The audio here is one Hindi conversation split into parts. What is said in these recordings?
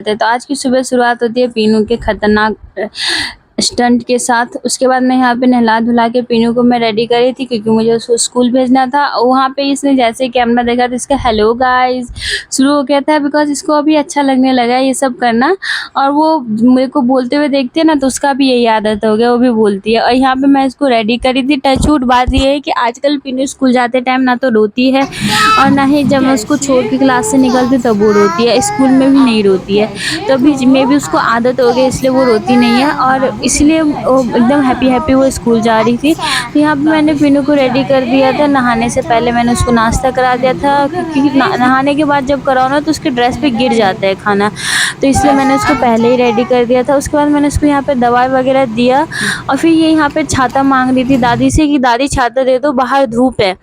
तो आज की सुबह शुरुआत होती है पीनू के खतरनाक स्टंट के साथ। उसके बाद मैं यहाँ पे नहला धुला के पीनू को मैं रेडी करी थी क्योंकि मुझे उसको स्कूल भेजना था। और वहाँ पे इसने जैसे कैमरा देखा तो इसका हेलो गाइस शुरू हो गया था, बिकॉज इसको अभी अच्छा लगने लगा है ये सब करना। और वो मेरे को बोलते हुए देखती है ना तो उसका भी यही आदत हो गया, वो भी बोलती है। और यहाँ पे मैं इसको रेडी करी थी। टचवुड बात ये है कि आजकल पीनू स्कूल जाते टाइम ना तो रोती है और ना ही जब मैं उसको छोड़ के क्लास से निकलती तब वो रोती है। स्कूल में भी नहीं रोती है, तो अभी मे भी उसको आदत हो गई इसलिए वो रोती नहीं है। और इसलिए वो एकदम हैप्पी वो स्कूल जा रही थी। तो यहाँ पे मैंने पीनू को रेडी कर दिया था। नहाने से पहले मैंने उसको नाश्ता करा दिया था, क्योंकि नहाने के बाद जब कराओ ना तो उसके ड्रेस पे गिर जाता है खाना, तो इसलिए मैंने उसको पहले ही रेडी कर दिया था। उसके बाद मैंने उसको यहाँ पे दवाई वगैरह दिया। और फिर ये यहाँ पे छाता मांग रही थी दादी से कि दादी छाता दे दो, बाहर धूप है।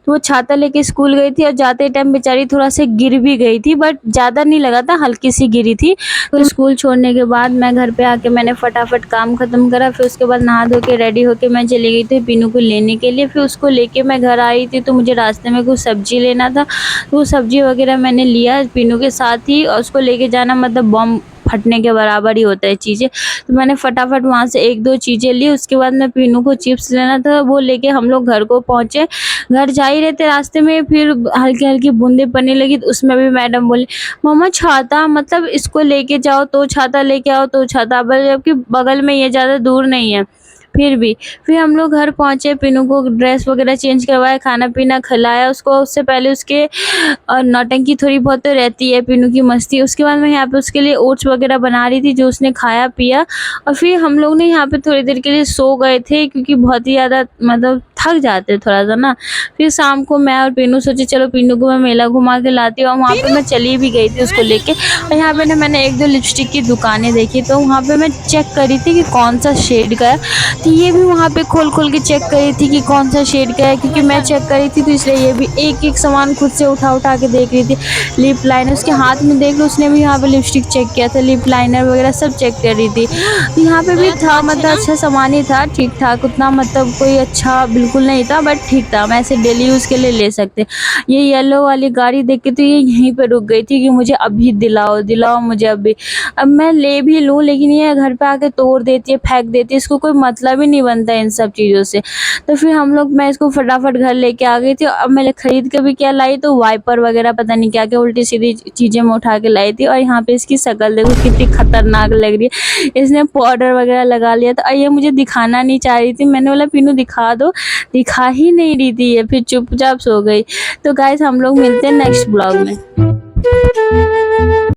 तो वो छाता लेके स्कूल गई थी और जाते टाइम बेचारी थोड़ा सा गिर भी गई थी, बट ज़्यादा नहीं लगा था, हल्की सी गिरी थी। तो स्कूल छोड़ने के बाद मैं घर पे आके मैंने फटाफट काम ख़त्म करा। फिर उसके बाद नहा धो के रेडी होके मैं चली गई थी पीनू को लेने के लिए। फिर उसको लेके मैं घर आई थी तो मुझे रास्ते में कुछ सब्जी लेना था, तो वो सब्जी वगैरह मैंने लिया पीनू के साथ ही। और उसको लेके जाना मतलब बम फटने के बराबर ही होता है चीज़ें। तो मैंने फटाफट वहाँ से एक दो चीज़ें ली। उसके बाद मैं पीनू को चिप्स लेना था, वो लेके हम लोग घर को पहुँचे। घर जा ही रहे थे, रास्ते में फिर हल्की हल्की बूंदें पड़ने लगी। तो उसमें भी मैडम बोली मम्मा छाता, मतलब इसको लेके जाओ तो छाता, लेके आओ तो छाता, जबकि बगल में ये ज़्यादा दूर नहीं है। फिर हम लोग घर पहुँचे, पीनू को ड्रेस वगैरह चेंज करवाया, खाना पीना खिलाया उसको। उससे पहले उसके नौटंकी थोड़ी बहुत तो रहती है पीनू की मस्ती। उसके बाद मैं यहाँ पे उसके लिए ओट्स वगैरह बना रही थी जो उसने खाया पिया। और फिर हम लोग ने यहाँ पे थोड़ी देर के लिए सो गए थे क्योंकि बहुत ही ज़्यादा मतलब थक जाते थोड़ा सा ना। फिर शाम को मैं और पीनू सोचे चलो पीनू को मैं मेला घुमा के लाती हूँ। और वहाँ पे मैं चली भी गई थी उसको लेके। और यहाँ पे ना मैंने एक दो लिपस्टिक की दुकानें देखी, तो वहाँ पे मैं चेक करी थी कि कौन सा शेड का है। तो ये भी वहाँ पे खोल खोल के चेक करी थी कि कौन सा शेड का है, क्योंकि मैं चेक करी थी तो इसलिए ये भी एक एक सामान खुद से उठा के देख रही थी। लिप लाइनर उसके हाथ में देख लो, उसने भी यहाँ पे लिपस्टिक चेक किया था, लिप लाइनर वगैरह सब चेक कर रही थी। तो यहाँ पे भी था, मतलब अच्छा सामान ही था, ठीक ठाक, उतना मतलब कोई अच्छा बिल्कुल नहीं था, बट ठीक था, मैं ऐसे डेली यूज़ के लिए ले सकते। ये येलो वाली गाड़ी देख के तो ये यहीं पे रुक गई थी कि मुझे अभी दिलाओ दिलाओ मुझे अभी। अब मैं ले भी लूँ लेकिन ये घर पे आके तोड़ देती है, फेंक देती है, इसको कोई मतलब ही नहीं बनता इन सब चीज़ों से। तो फिर मैं इसको फटाफट घर लेके आ गई थी। अब मैं खरीद के भी क्या लाई, तो वाइपर वगैरह पता नहीं क्या क्या उल्टी सीधी चीज़ें मैं उठा के लाई थी। और यहाँ पे इसकी शक्ल देखो कितनी खतरनाक लग रही है, इसने पाउडर वगैरह लगा लिया था। और ये मुझे दिखाना नहीं चाह रही थी, मैंने बोला पीनू दिखा दो, दिखा ही नहीं रही थी ये, फिर चुपचाप सो गई। तो गाइस हम लोग मिलते हैं नेक्स्ट ब्लॉग में।